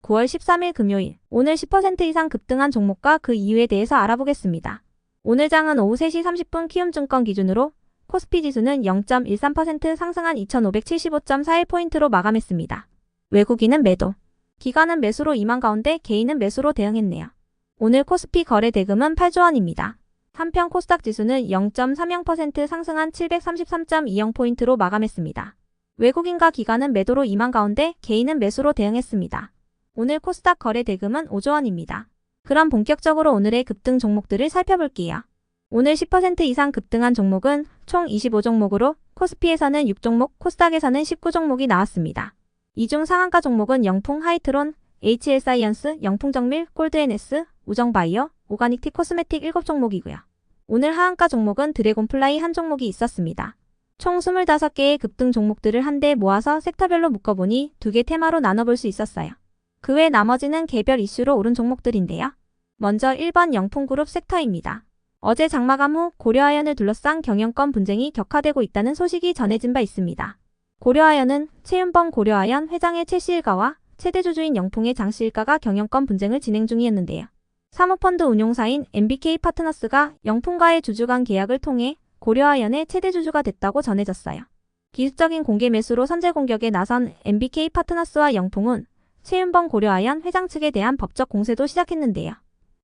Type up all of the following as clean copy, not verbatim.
9월 13일 금요일, 오늘 10% 이상 급등한 종목과 그 이유에 대해서 알아보겠습니다. 오늘 장은 오후 3시 30분 키움증권 기준으로 코스피 지수는 0.13% 상승한 2575.41포인트로 마감했습니다. 외국인은 매도, 기관은 매수로 임한 가운데 개인은 매수로 대응했네요. 오늘 코스피 거래 대금은 8조 원입니다. 한편 코스닥 지수는 0.30% 상승한 733.20포인트로 마감했습니다. 외국인과 기관은 매도로 임한 가운데 개인은 매수로 대응했습니다. 오늘 코스닥 거래 대금은 5조 원입니다. 그럼 본격적으로 오늘의 급등 종목들을 살펴볼게요. 오늘 10% 이상 급등한 종목은 총 25종목으로 코스피에서는 6종목, 코스닥에서는 19종목이 나왔습니다. 이 중 상한가 종목은 영풍, 하이트론, HL사이언스, 영풍정밀, 골드NS, 우정바이오, 오가닉티 코스메틱 7종목이고요. 오늘 하한가 종목은 드래곤플라이 한 종목이 있었습니다. 총 25개의 급등 종목들을 한데 모아서 섹터별로 묶어보니 2개 테마로 나눠볼 수 있었어요. 그 외 나머지는 개별 이슈로 오른 종목들인데요. 먼저 1번 영풍그룹 섹터입니다. 어제 장마감 후 고려아연을 둘러싼 경영권 분쟁이 격화되고 있다는 소식이 전해진 바 있습니다. 고려아연은 최윤범 고려아연 회장의 최씨 일가와 최대 주주인 영풍의 장씨 일가가 경영권 분쟁을 진행 중이었는데요. 사모펀드 운용사인 MBK 파트너스가 영풍과의 주주 간 계약을 통해 고려아연의 최대 주주가 됐다고 전해졌어요. 기습적인 공개 매수로 선제 공격에 나선 MBK 파트너스와 영풍은 최윤범 고려아연 회장 측에 대한 법적 공세도 시작했는데요.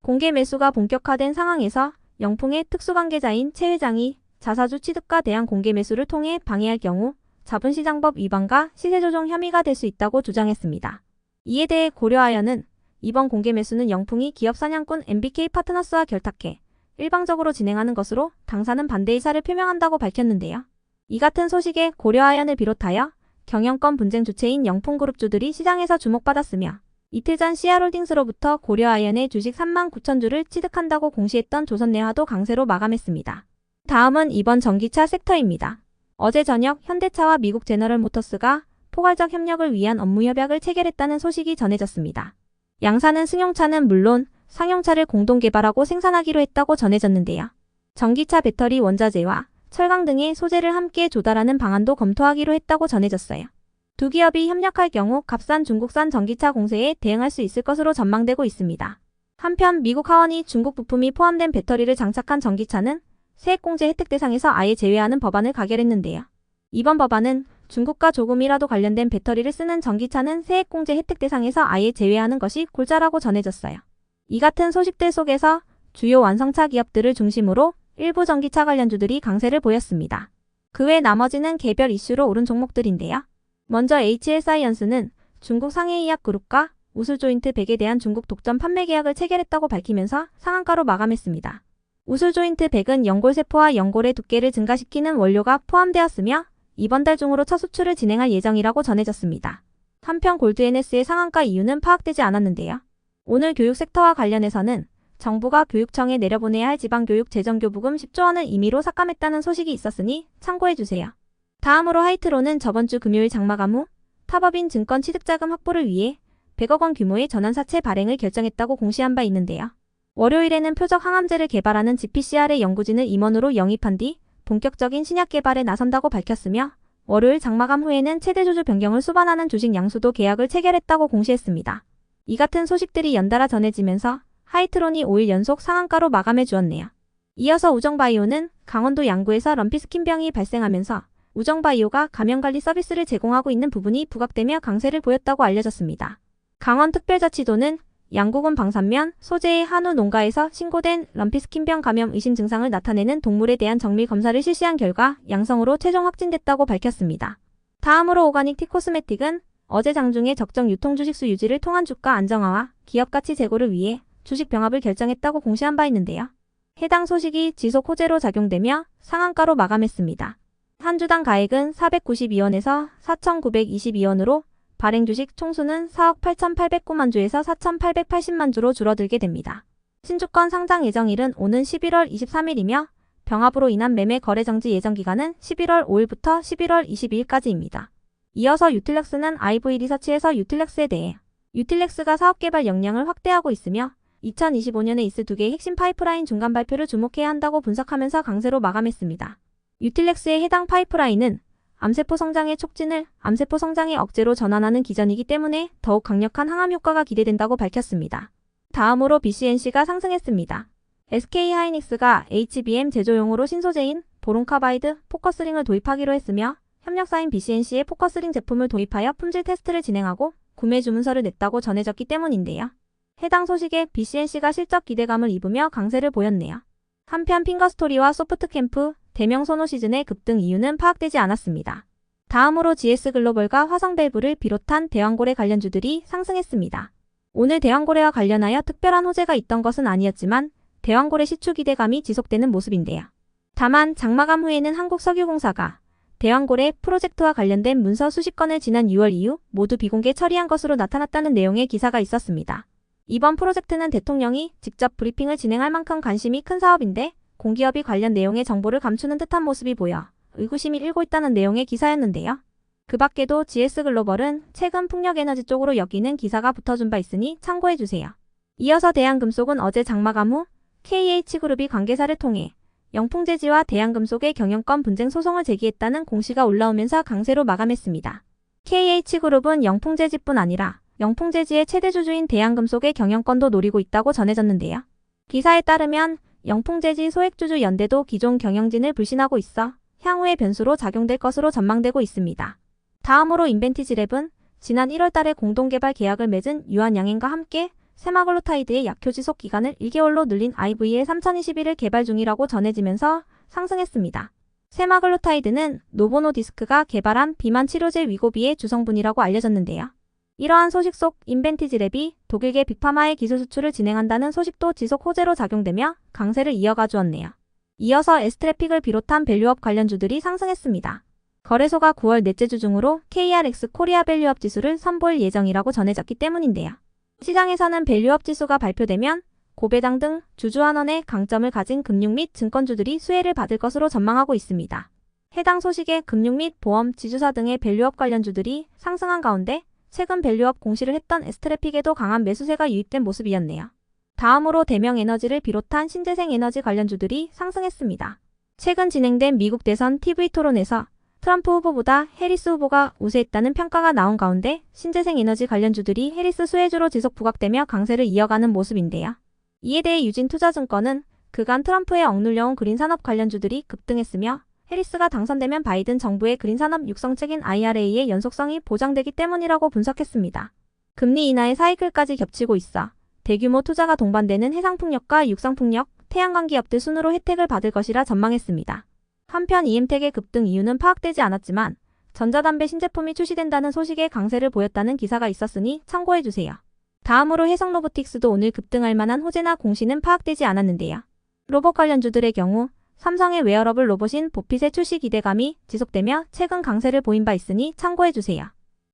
공개 매수가 본격화된 상황에서 영풍의 특수관계자인 최 회장이 자사주 취득과 대한 공개 매수를 통해 방해할 경우 자본시장법 위반과 시세조정 혐의가 될 수 있다고 주장했습니다. 이에 대해 고려아연은 이번 공개 매수는 영풍이 기업 사냥꾼 MBK 파트너스와 결탁해 일방적으로 진행하는 것으로 당사는 반대 의사를 표명한다고 밝혔는데요. 이 같은 소식에 고려아연을 비롯하여 경영권 분쟁 주체인 영풍그룹주들이 시장에서 주목받았으며 이틀 전 CR홀딩스로부터 고려아연의 주식 39,000주를 취득한다고 공시했던 조선내화도 강세로 마감했습니다. 다음은 이번 전기차 섹터입니다. 어제 저녁 현대차와 미국 제너럴모터스가 포괄적 협력을 위한 업무 협약을 체결했다는 소식이 전해졌습니다. 양사는 승용차는 물론 상용차를 공동 개발하고 생산하기로 했다고 전해졌는데요. 전기차 배터리 원자재와 철강 등의 소재를 함께 조달하는 방안도 검토하기로 했다고 전해졌어요. 두 기업이 협력할 경우 값싼 중국산 전기차 공세에 대응할 수 있을 것으로 전망되고 있습니다. 한편 미국 하원이 중국 부품이 포함된 배터리를 장착한 전기차는 세액공제 혜택 대상에서 아예 제외하는 법안을 가결했는데요. 이번 법안은 중국과 조금이라도 관련된 배터리를 쓰는 전기차는 세액공제 혜택 대상에서 아예 제외하는 것이 골자라고 전해졌어요. 이 같은 소식들 속에서 주요 완성차 기업들을 중심으로 일부 전기차 관련주들이 강세를 보였습니다. 그 외 나머지는 개별 이슈로 오른 종목들인데요. 먼저 HL사이언스는 중국 상해이약그룹과 우술조인트 100에 대한 중국 독점 판매 계약을 체결했다고 밝히면서 상한가로 마감했습니다. 우술조인트 100은 연골세포와 연골의 두께를 증가시키는 원료가 포함되었으며 이번 달 중으로 첫 수출을 진행할 예정이라고 전해졌습니다. 한편 골드NS의 상한가 이유는 파악되지 않았는데요. 오늘 교육 섹터와 관련해서는 정부가 교육청에 내려보내야 할 지방교육 재정교부금 10조 원을 임의로 삭감했다는 소식이 있었으니 참고해주세요. 다음으로 하이트론은 저번주 금요일 장마감 후 타법인 증권 취득자금 확보를 위해 100억 원 규모의 전환사채 발행을 결정했다고 공시한 바 있는데요. 월요일에는 표적 항암제를 개발하는 GPCR의 연구진을 임원으로 영입한 뒤 본격적인 신약 개발에 나선다고 밝혔으며 월요일 장마감 후에는 최대 주주 변경을 수반하는 주식 양수도 계약을 체결했다고 공시했습니다. 이 같은 소식들이 연달아 전해지면서 하이트론이 5일 연속 상한가로 마감해 주었네요. 이어서 우정바이오는 강원도 양구에서 럼피스킨병이 발생하면서 우정바이오가 감염관리 서비스를 제공하고 있는 부분이 부각되며 강세를 보였다고 알려졌습니다. 강원특별자치도는 양구군 방산면 소재의 한우 농가에서 신고된 럼피스킨병 감염 의심 증상을 나타내는 동물에 대한 정밀 검사를 실시한 결과 양성으로 최종 확진됐다고 밝혔습니다. 다음으로 오가닉티 코스메틱은 어제 장중에 적정 유통 주식수 유지를 통한 주가 안정화와 기업 가치 제고를 위해 주식 병합을 결정했다고 공시한 바 있는데요. 해당 소식이 지속 호재로 작용되며 상한가로 마감했습니다. 한 주당 가액은 492원에서 4,922원으로 발행 주식 총수는 4억 8,809만 주에서 4,880만 주로 줄어들게 됩니다. 신주권 상장 예정일은 오는 11월 23일이며 병합으로 인한 매매 거래 정지 예정 기간은 11월 5일부터 11월 22일까지입니다. 이어서 유틸렉스는 IV 리서치에서 유틸렉스에 대해 유틸렉스가 사업 개발 역량을 확대하고 있으며 2025년에 있을 2개의 핵심 파이프라인 중간 발표를 주목해야 한다고 분석하면서 강세로 마감했습니다. 유틸렉스의 해당 파이프라인은 암세포 성장의 촉진을 암세포 성장의 억제로 전환하는 기전이기 때문에 더욱 강력한 항암 효과가 기대된다고 밝혔습니다. 다음으로 BCNC가 상승했습니다. SK하이닉스가 HBM 제조용으로 신소재인 보론카바이드 포커스링을 도입하기로 했으며 협력사인 BCNC의 포커스링 제품을 도입하여 품질 테스트를 진행하고 구매 주문서를 냈다고 전해졌기 때문인데요. 해당 소식에 BCNC가 실적 기대감을 입으며 강세를 보였네요. 한편 핑거스토리와 소프트캠프, 대명 소노 시즌의 급등 이유는 파악되지 않았습니다. 다음으로 GS글로벌과 화성밸브를 비롯한 대왕고래 관련주들이 상승했습니다. 오늘 대왕고래와 관련하여 특별한 호재가 있던 것은 아니었지만 대왕고래 시추 기대감이 지속되는 모습인데요. 다만 장마감 후에는 한국석유공사가 대왕고래 프로젝트와 관련된 문서 수십 건을 지난 6월 이후 모두 비공개 처리한 것으로 나타났다는 내용의 기사가 있었습니다. 이번 프로젝트는 대통령이 직접 브리핑을 진행할 만큼 관심이 큰 사업인데 공기업이 관련 내용의 정보를 감추는 듯한 모습이 보여 의구심이 일고 있다는 내용의 기사였는데요. 그 밖에도 GS글로벌은 최근 풍력에너지 쪽으로 엮이는 기사가 붙어준 바 있으니 참고해주세요. 이어서 대한금속은 어제 장마감 후 KH그룹이 관계사를 통해 영풍재지와 대한금속의 경영권 분쟁 소송을 제기했다는 공시가 올라오면서 강세로 마감했습니다. KH그룹은 영풍재지뿐 아니라 영풍재지의 최대 주주인 대한금속의 경영권도 노리고 있다고 전해졌는데요. 기사에 따르면 영풍재지 소액주주 연대도 기존 경영진을 불신하고 있어 향후의 변수로 작용될 것으로 전망되고 있습니다. 다음으로 인벤티지랩은 지난 1월달에 공동개발 계약을 맺은 유한양행과 함께 세마글루타이드의 약효 지속 기간을 1개월로 늘린 IVL 3021을 개발 중이라고 전해지면서 상승했습니다. 세마글루타이드는 노보노디스크가 개발한 비만 치료제 위고비의 주성분이라고 알려졌는데요. 이러한 소식 속 인벤티지랩이 독일계 빅파마의 기술 수출을 진행한다는 소식도 지속 호재로 작용되며 강세를 이어가 주었네요. 이어서 S트래픽을 비롯한 밸류업 관련주들이 상승했습니다. 거래소가 9월 넷째 주 중으로 KRX 코리아 밸류업 지수를 선보일 예정이라고 전해졌기 때문인데요. 시장에서는 밸류업 지수가 발표되면 고배당 등 주주환원의 강점을 가진 금융 및 증권주들이 수혜를 받을 것으로 전망하고 있습니다. 해당 소식에 금융 및 보험, 지주사 등의 밸류업 관련주들이 상승한 가운데 최근 밸류업 공시를 했던 S트래픽에도 강한 매수세가 유입된 모습이었네요. 다음으로 대명에너지를 비롯한 신재생에너지 관련주들이 상승했습니다. 최근 진행된 미국 대선 TV 토론에서 트럼프 후보보다 해리스 후보가 우세했다는 평가가 나온 가운데 신재생에너지 관련주들이 해리스 수혜주로 지속 부각되며 강세를 이어가는 모습인데요. 이에 대해 유진투자증권은 그간 트럼프의 억눌려온 그린산업 관련주들이 급등했으며 해리스가 당선되면 바이든 정부의 그린산업 육성책인 IRA의 연속성이 보장되기 때문이라고 분석했습니다. 금리 인하의 사이클까지 겹치고 있어 대규모 투자가 동반되는 해상풍력과 육상풍력, 태양광 기업들 순으로 혜택을 받을 것이라 전망했습니다. 한편 EM텍의 급등 이유는 파악되지 않았지만 전자담배 신제품이 출시된다는 소식에 강세를 보였다는 기사가 있었으니 참고해주세요. 다음으로 해성로보틱스도 오늘 급등할 만한 호재나 공시는 파악되지 않았는데요. 로봇 관련주들의 경우 삼성의 웨어러블 로봇인 보핏의 출시 기대감이 지속되며 최근 강세를 보인 바 있으니 참고해주세요.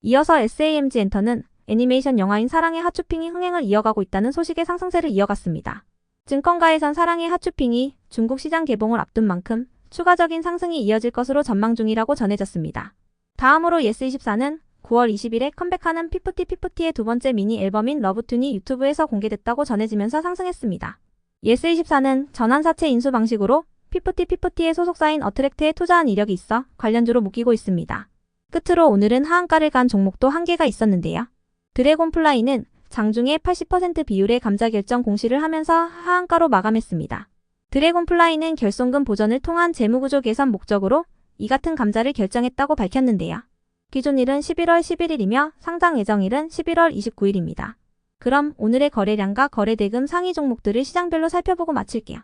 이어서 SAMG엔터는 애니메이션 영화인 사랑의 하츄핑이 흥행을 이어가고 있다는 소식에 상승세를 이어갔습니다. 증권가에선 사랑의 하츄핑이 중국 시장 개봉을 앞둔 만큼 추가적인 상승이 이어질 것으로 전망 중이라고 전해졌습니다. 다음으로 예스24는 9월 20일에 컴백하는 피프티의 두 번째 미니 앨범인 러브튠이 유튜브에서 공개됐다고 전해지면서 상승했습니다. 예스24는 전환사채 인수 방식으로 피프티의 소속사인 어트랙트에 투자한 이력이 있어 관련주로 묶이고 있습니다. 끝으로 오늘은 하한가를 간 종목도 한 개가 있었는데요. 드래곤플라이는 장중에 80% 비율의 감자 결정 공시를 하면서 하한가로 마감했습니다. 드래곤플라이는 결손금 보전을 통한 재무구조 개선 목적으로 이 같은 감자를 결정했다고 밝혔는데요. 기존일은 11월 11일이며 상장 예정일은 11월 29일입니다. 그럼 오늘의 거래량과 거래대금 상위 종목들을 시장별로 살펴보고 마칠게요.